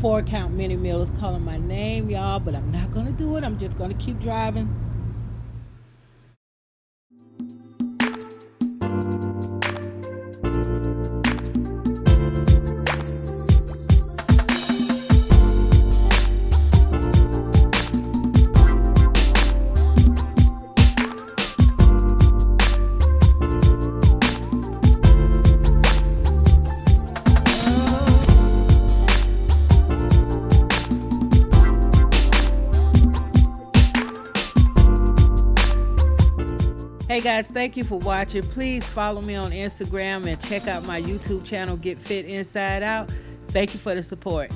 4 count mini meal is calling my name, y'all, but I'm not gonna do it. I'm just gonna keep driving. Hey guys, thank you for watching. Please follow me on Instagram and check out my YouTube channel, Get Fit Inside Out. Thank you for the support.